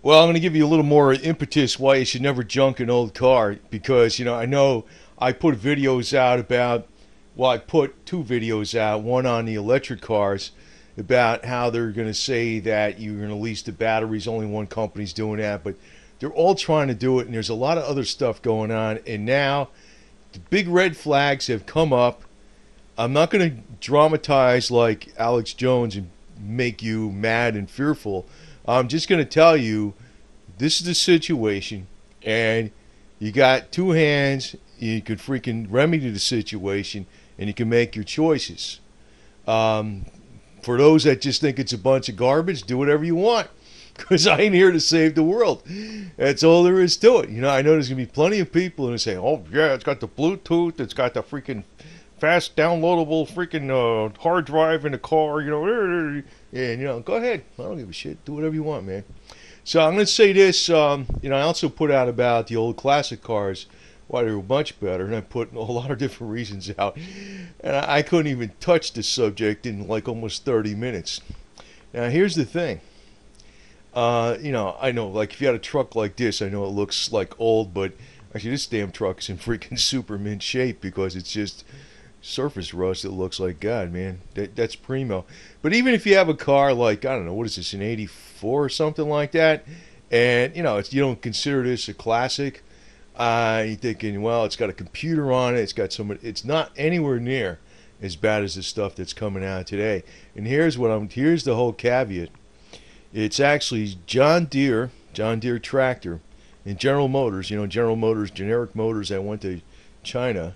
Well, I'm going to give you a little more impetus why you should never junk an old car because, I know I put videos out about, well, I put two videos out, one on the electric cars about how they're going to say that you're going to lease the batteries. Only one company's doing that, but they're all trying to do it, and there's a lot of other stuff going on. And now the big red flags have come up. I'm not going to dramatize like Alex Jones and make you mad and fearful. I'm just going to tell you this is the situation, and you got two hands. You could freaking remedy the situation, and you can make your choices. For those that just think it's a bunch of garbage, do whatever you want, because I ain't here to save the world. That's all there is to it. I know there's going to be plenty of people who say, oh, yeah, it's got the Bluetooth, it's got the freaking fast downloadable freaking hard drive in the car, and, go ahead. I don't give a shit. Do whatever you want, man. So I'm going to say this, I also put out about the old classic cars, why they were much better, and I put a lot of different reasons out. And I couldn't even touch the subject in like almost 30 minutes. Now, here's the thing. I know, like, if you had a truck like this, I know it looks like old, but actually this damn truck's in freaking super mint shape because it's just surface rust. It looks like God, man. That's primo. But even if you have a car like, I don't know, what is this, an 84 or something like that, and, you don't consider this a classic, you're thinking, well, it's got a computer on it, it's not anywhere near as bad as the stuff that's coming out today. And here's the whole caveat. It's actually John Deere tractor, and General Motors, General Motors, generic motors that went to China.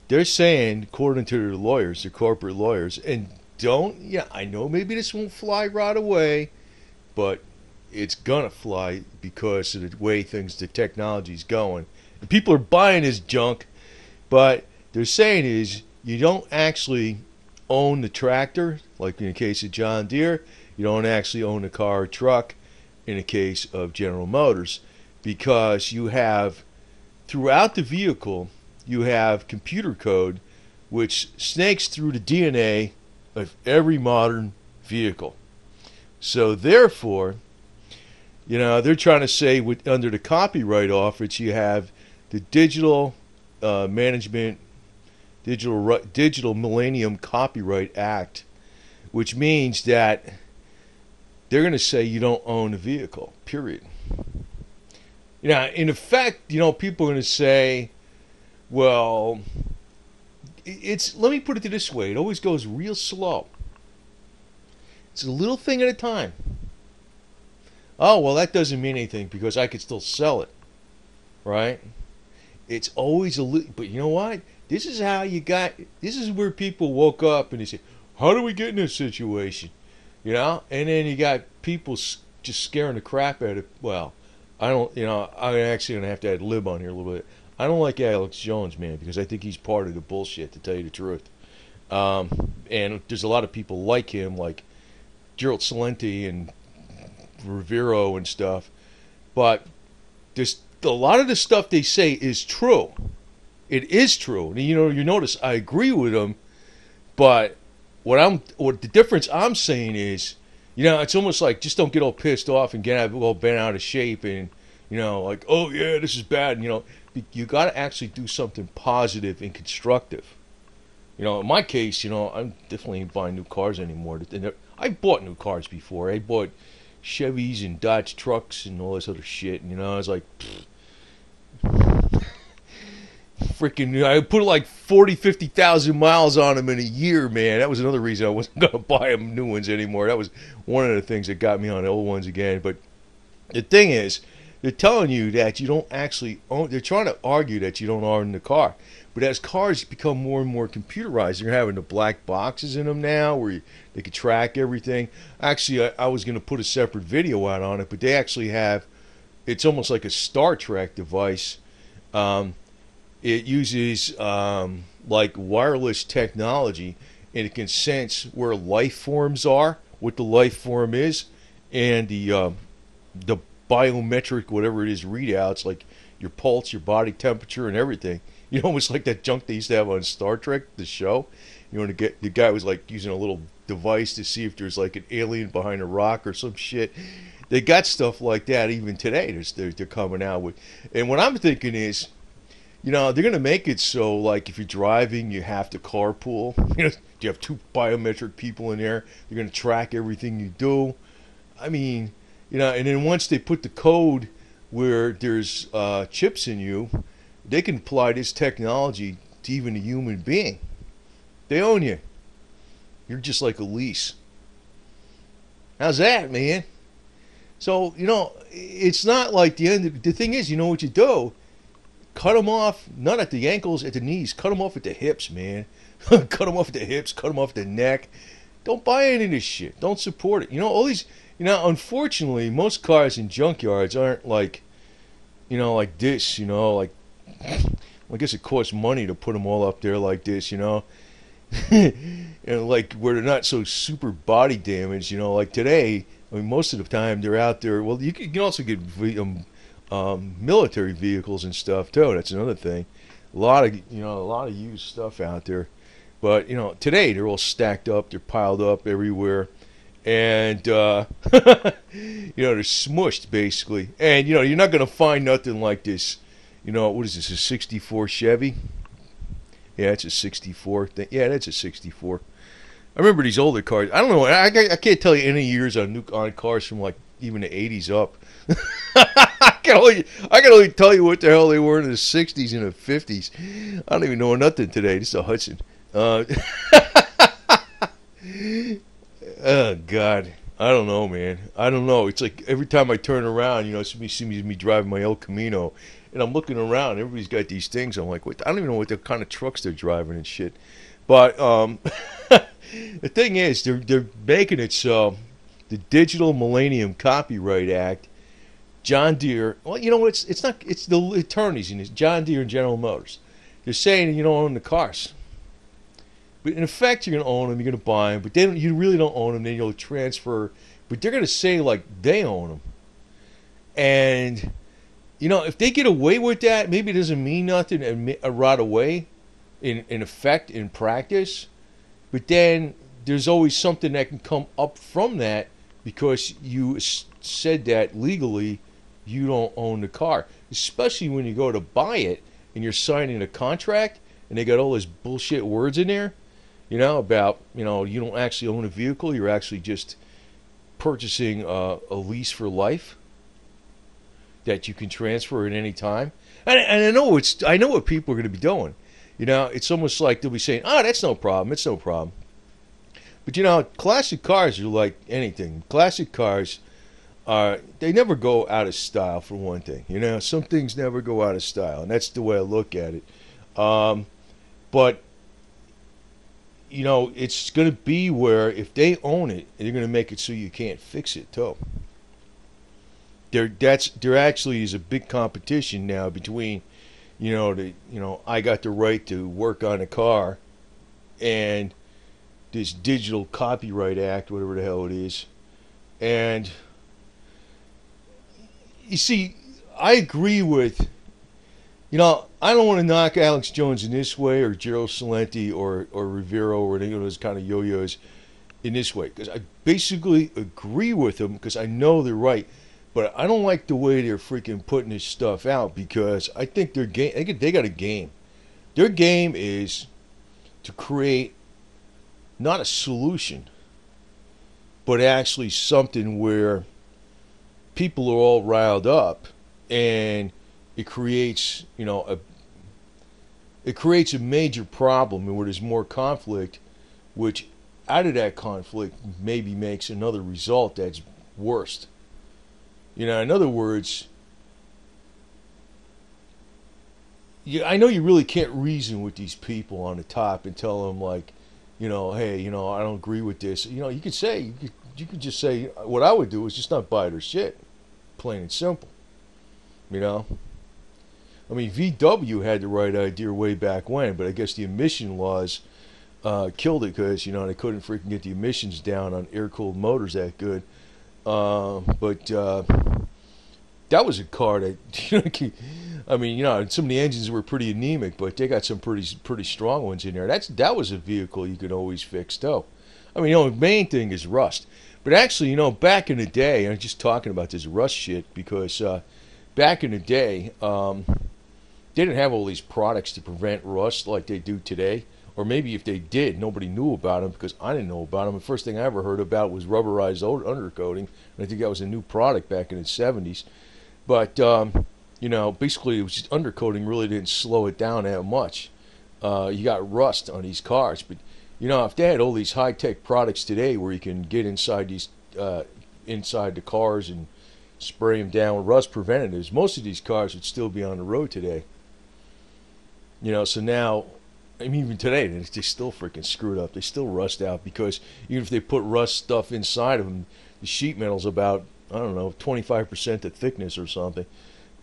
They're saying, according to their lawyers, their corporate lawyers, and I know maybe this won't fly right away, but it's gonna fly because of the way the technology's going. And people are buying this junk, but they're saying is you don't actually own the tractor, like in the case of John Deere. You don't actually own the car or truck in the case of General Motors, because you have, throughout the vehicle, you have computer code which snakes through the DNA of every modern vehicle. So therefore, they're trying to say under the copyright office you have the digital management, digital Millennium Copyright Act, which means that they're going to say you don't own a vehicle, period. In effect, people are going to say, well, let me put it this way, it always goes real slow. It's a little thing at a time. Oh, well, that doesn't mean anything because I could still sell it, right? It's always a little, but you know what? This is where people woke up and they say, how do we get in this situation? And then you got people just scaring the crap out of, well, I don't, I'm actually going to have to ad lib on here a little bit. I don't like Alex Jones, man, because I think he's part of the bullshit, to tell you the truth. And there's a lot of people like him, like Gerald Celente and Rivero and stuff. But there's a lot of the stuff they say is true. It is true. And, you notice I agree with them, but what the difference I'm saying is, it's almost like just don't get all pissed off and get all bent out of shape and, like, oh yeah, this is bad. And, you got to actually do something positive and constructive. In my case, I'm definitely ain't buying new cars anymore. I bought new cars before. I bought Chevys and Dodge trucks and all this other shit. And, I was like, freaking, I put like 50,000 miles on them in a year, man. That was another reason I wasn't going to buy them new ones anymore. That was one of the things that got me on the old ones again. But the thing is, they're telling you that you don't actually own, they're trying to argue that you don't own the car. But as cars become more and more computerized, you're having the black boxes in them now where they can track everything. Actually, I was going to put a separate video out on it, but they actually have, it's almost like a Star Trek device. It uses like wireless technology, and it can sense where life forms are, what the life form is, and the biometric, whatever it is, readouts, like your pulse, your body temperature, and everything. Almost like that junk they used to have on Star Trek, the show. The guy was like using a little device to see if there's like an alien behind a rock or some shit. They got stuff like that even today. They're coming out with, and what I'm thinking is, they're gonna make it so like if you're driving, you have to carpool. You have two biometric people in there. They're gonna track everything you do. I mean, and then once they put the code where there's chips in you, they can apply this technology to even a human being. They own you. You're just like a lease. How's that, man? So, it's not like the thing is, you know what you do? Cut them off, not at the ankles, at the knees. Cut them off at the hips, man. Cut them off at the hips, cut them off the neck. Don't buy any of this shit. Don't support it. All these, unfortunately, most cars in junkyards aren't like, like this, like, I guess it costs money to put them all up there like this, and like where they're not so super body damaged, like today. I mean, most of the time they're out there. Well, you can also get military vehicles and stuff too. That's another thing. A lot of used stuff out there. But today they're all stacked up. They're piled up everywhere, and they're smushed basically. And you're not going to find nothing like this. What is this? A '64 Chevy? Yeah, it's a '64. Yeah, that's a '64. I remember these older cars. I don't know. I can't tell you any years on cars from like even the '80s up. I can only tell you what the hell they were in the '60s and the '50s. I don't even know nothing today. This is a Hudson. Oh God, I don't know, man. I don't know. It's like every time I turn around, it's me driving my El Camino, and I'm looking around. Everybody's got these things. I'm like, what? I don't even know what the kind of trucks they're driving and shit. But the thing is, they're making it so the Digital Millennium Copyright Act, John Deere. Well, it's not. It's the attorneys and it's John Deere and General Motors. They're saying you don't own the cars. But in effect, you're going to own them, you're going to buy them, but you really don't own them, then you'll transfer. But they're going to say, like, they own them. And, if they get away with that, maybe it doesn't mean nothing right away, in effect, in practice. But then there's always something that can come up from that because you said that legally you don't own the car. Especially when you go to buy it and you're signing a contract and they got all those bullshit words in there. About, you don't actually own a vehicle. You're actually just purchasing a lease for life that you can transfer at any time. And I know what people are going to be doing. It's almost like they'll be saying, that's no problem. It's no problem. But, classic cars are like anything. Classic cars, they never go out of style, for one thing. Some things never go out of style. And that's the way I look at it. But it's going to be where if they own it, they're going to make it so you can't fix it too. There actually is a big competition now between, I got the right to work on a car, and this Digital Copyright Act, whatever the hell it is, and you see, I agree with. I don't want to knock Alex Jones in this way, or Gerald Salenti, or Rivero, or any of those kind of yo-yos in this way, because I basically agree with them because I know they're right, but I don't like the way they're freaking putting this stuff out because I think they got a game. Their game is to create not a solution, but actually something where people are all riled up and it creates, it creates a major problem where there's more conflict, which out of that conflict maybe makes another result that's worse. In other words, I know you really can't reason with these people on the top and tell them like, hey, I don't agree with this. You could say, you could just say, what I would do is just not buy their shit, plain and simple. I mean, VW had the right idea way back when, but I guess the emission laws killed it because, they couldn't freaking get the emissions down on air-cooled motors that good. But that was a car that, I mean, some of the engines were pretty anemic, but they got some pretty strong ones in there. That was a vehicle you could always fix, too. I mean, the main thing is rust. But actually, back in the day, I'm just talking about this rust shit because back in the day, they didn't have all these products to prevent rust like they do today. Or maybe if they did, nobody knew about them because I didn't know about them. The first thing I ever heard about was rubberized undercoating. And I think that was a new product back in the 70s. But, basically it was just undercoating really didn't slow it down that much. You got rust on these cars. But, if they had all these high-tech products today where you can get inside inside the cars and spray them down with rust preventatives, most of these cars would still be on the road today. So now, even today, they're still freaking screwed up. They still rust out because even if they put rust stuff inside of them, the sheet metal's about, 25% the thickness or something.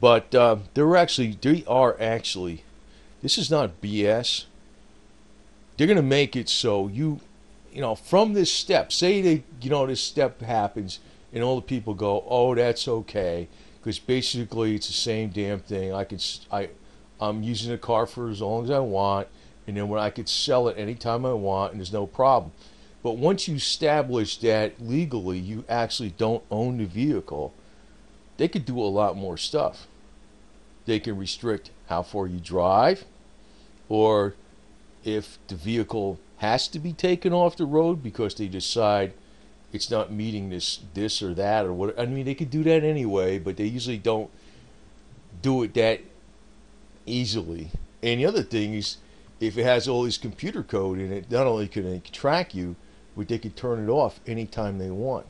But they are actually, this is not BS. They're going to make it so from this step, say this step happens and all the people go, oh, that's okay. Because basically it's the same damn thing. I'm using the car for as long as I want, and then when I could sell it anytime I want, and there's no problem. But once you establish that legally you actually don't own the vehicle, they could do a lot more stuff. They can restrict how far you drive, or if the vehicle has to be taken off the road because they decide it's not meeting this or that or what. I mean, they could do that anyway, but they usually don't do it that easily. And the other thing is, if it has all this computer code in it, not only can they track you, but they could turn it off anytime they want.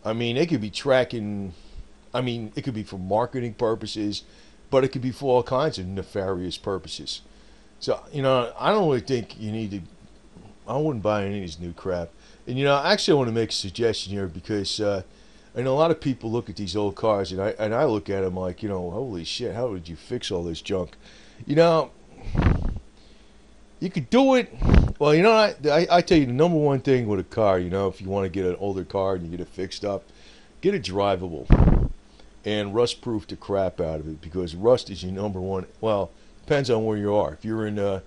I mean, they could be tracking. I mean, it could be for marketing purposes, but it could be for all kinds of nefarious purposes. So, I don't really think you need to. I wouldn't buy any of these new crap. And, actually, I want to make a suggestion here because I know a lot of people look at these old cars, and I look at them like, holy shit, how did you fix all this junk? You could do it. Well, I tell you the number one thing with a car, if you want to get an older car and you get it fixed up, get it drivable and rust-proof the crap out of it, because rust is your number one. Well, depends on where you are. If you're in,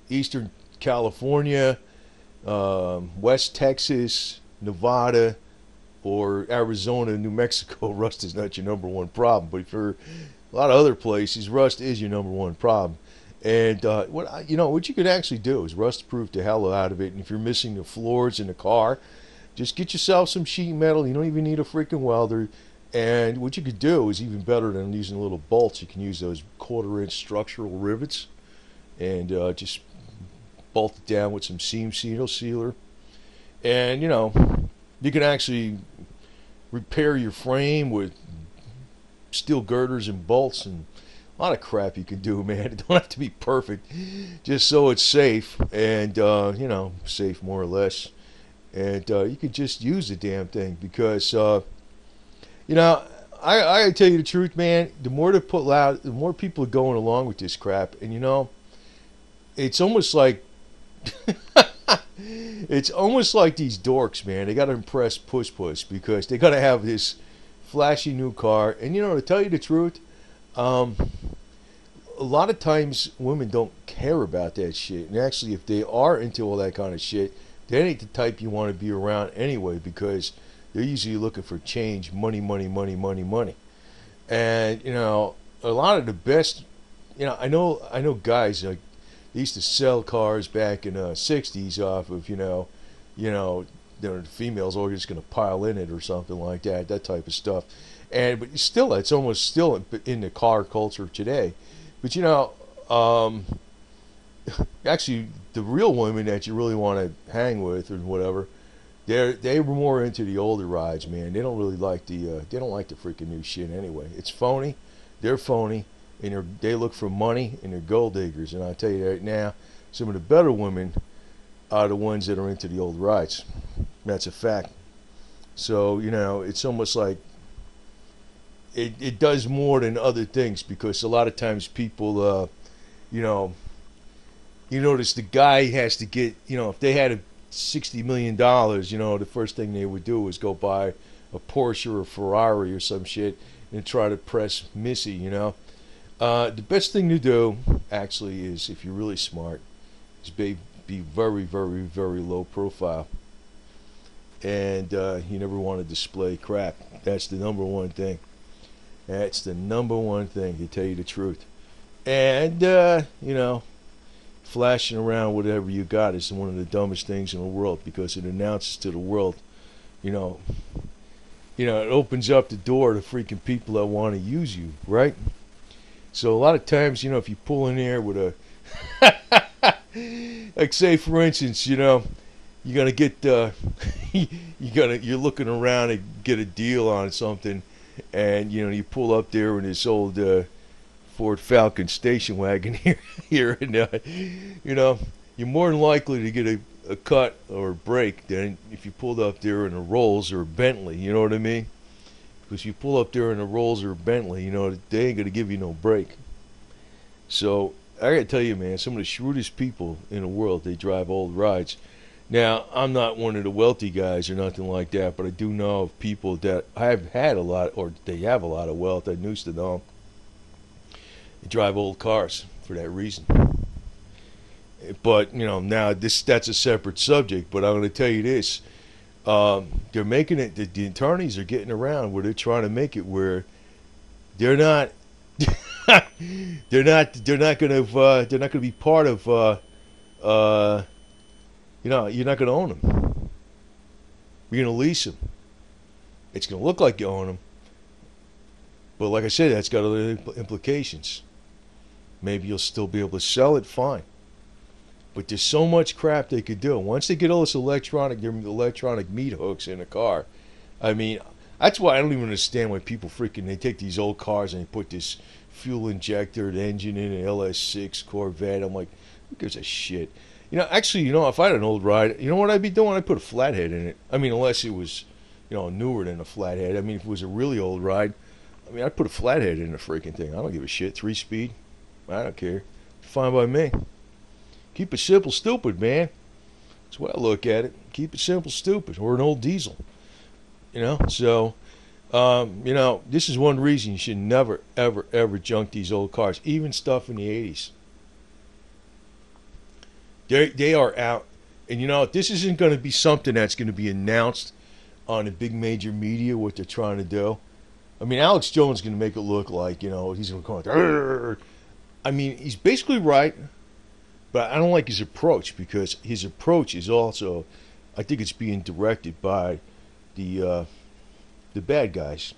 Eastern California, West Texas, Nevada, or Arizona, New Mexico, rust is not your number one problem. But if you're a lot of other places, rust is your number one problem. And what you could actually do is rust-proof the hell out of it. And if you're missing the floors in the car, just get yourself some sheet metal. You don't even need a freaking welder. And what you could do is even better than using little bolts. You can use those 1/4-inch structural rivets and just bolt it down with some seam sealer. And, you can actually repair your frame with steel girders and bolts and a lot of crap you can do, man. It don't have to be perfect, just so it's safe and, safe more or less. And you can just use the damn thing because, I tell you the truth, man, the more they put loud, the more people are going along with this crap. And, it's almost like, it's almost like these dorks, man. They got to impress puss because they got to have this flashy new car. And, to tell you the truth, a lot of times women don't care about that shit. And actually, if they are into all that kind of shit, they ain't the type you want to be around anyway, because they're usually looking for change, money. And, a lot of the best, I know guys, like, they used to sell cars back in the 60s off of, the females are just going to pile in it or something like that type of stuff. But still, it's almost still in the car culture today. But, actually, the real women that you really want to hang with or whatever, they were more into the older rides, man. They don't really like the freaking new shit anyway. It's phony. They're phony. And they look for money, and they're gold diggers. And I'll tell you right now, some of the better women are the ones that are into the old rides. That's a fact. So, it's almost like it does more than other things, because a lot of times people, you notice the guy has to get, if they had $60 million, the first thing they would do is go buy a Porsche or a Ferrari or some shit and try to press Missy, The best thing to do, actually, is, if you're really smart, is be very, very, very low profile. And you never want to display crap. That's the number one thing. That's the number one thing, to tell you the truth. And, flashing around whatever you got is one of the dumbest things in the world, because it announces to the world, you know, it opens up the door to freaking people that want to use you, right? So a lot of times, if you pull in there with a, like say for instance, you're gonna get, you're looking around to get a deal on something, and you pull up there in this old Ford Falcon station wagon here, and you're more than likely to get a cut or a break than if you pulled up there in a Rolls or a Bentley. You know what I mean? Because you pull up there in a Rolls or a Bentley, they ain't gonna give you no break. So I gotta tell you, man, some of the shrewdest people in the world, they drive old rides. Now, I'm not one of the wealthy guys or nothing like that, but I do know of people that have had a lot, or they have a lot of wealth. I used to know. They drive old cars for that reason. But, now that's a separate subject, but I'm going to tell you this. They're making it, the attorneys are getting around where they're trying to make it where they're not, they're not going to be part of, you're not going to own them. You're going to lease them. It's going to look like you own them. But like I said, that's got other implications. Maybe you'll still be able to sell it, fine. But there's so much crap they could do. Once they get all this electronic meat hooks in a car, I mean, that's why I don't even understand why people they take these old cars and they put this fuel injected engine in an LS6 Corvette. I'm like, who gives a shit? Actually, if I had an old ride, you know what I'd be doing? I'd put a flathead in it. I mean, unless it was, newer than a flathead. I mean, if it was a really old ride, I'd put a flathead in the freaking thing. I don't give a shit. 3-speed. I don't care. Fine by me. Keep it simple, stupid, man. That's what I look at it. Keep it simple, stupid. Or an old diesel. So, this is one reason you should never, ever, ever junk these old cars. Even stuff in the 80s. They are out. And, this isn't going to be something that's going to be announced on the big major media, what they're trying to do. I mean, Alex Jones is going to make it look like, he's going to go, Arr! I mean, he's basically right, but I don't like his approach, because his approach is also, I think it's being directed by the bad guys,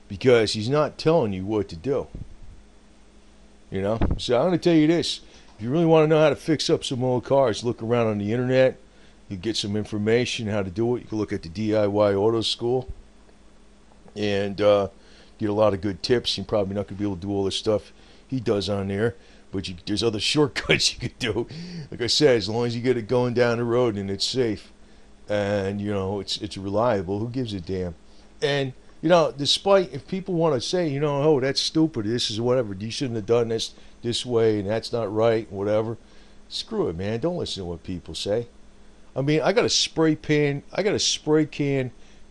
because he's not telling you what to do. So I'm going to tell you this. If you really want to know how to fix up some old cars, look around on the internet. You get some information how to do it. You can look at the DIY Auto School and get a lot of good tips. You're probably not going to be able to do all the stuff he does on there, but there's other shortcuts you could do. Like I said, as long as you get it going down the road and it's safe and it's reliable, who gives a damn? And despite if people want to say, oh, that's stupid, this is whatever, you shouldn't have done this way, and that's not right, whatever. Screw it, man. Don't listen to what people say. I mean, I got a spray can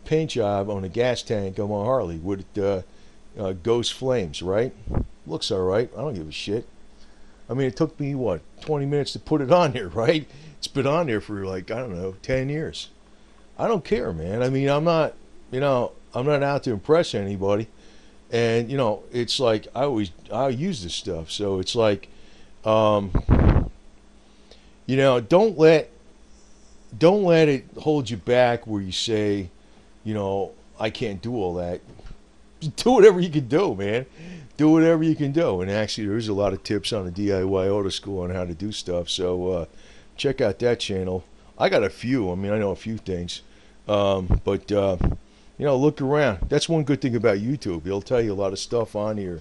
paint job on a gas tank on my Harley with ghost flames, right? Looks all right. I don't give a shit. I mean, it took me 20 minutes to put it on there, right? It's been on there for 10 years. I don't care, man. I mean, I'm not out to impress anybody. And it's like I use this stuff, so it's like, don't let it hold you back where you say, I can't do all that. Do whatever you can do, man. Do whatever you can do. And actually, there's a lot of tips on the DIY Auto School on how to do stuff. So check out that channel. I got a few. I mean, I know a few things, but look around. That's one good thing about YouTube. It'll tell you a lot of stuff on here,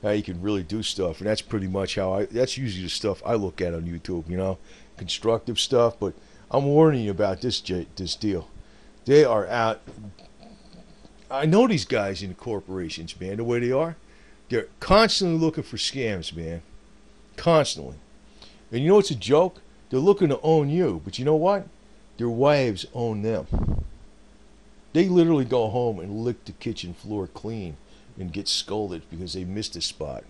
how you can really do stuff, and that's pretty much that's usually the stuff I look at on YouTube. Constructive stuff. But I'm warning you about this deal. They are out. I know these guys in the corporations, man. The way they are, they're constantly looking for scams, man. Constantly. And it's a joke? They're looking to own you, but you know what? Their wives own them. They literally go home and lick the kitchen floor clean and get scolded because they missed a spot.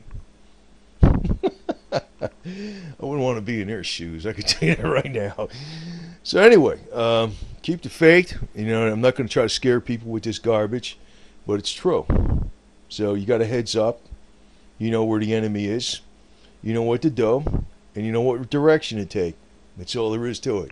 I wouldn't want to be in their shoes. I can tell you that right now. So anyway, keep the faith. I'm not going to try to scare people with this garbage, but it's true. So you got a heads up. You know where the enemy is. You know what to do, and you know what direction to take. That's all there is to it.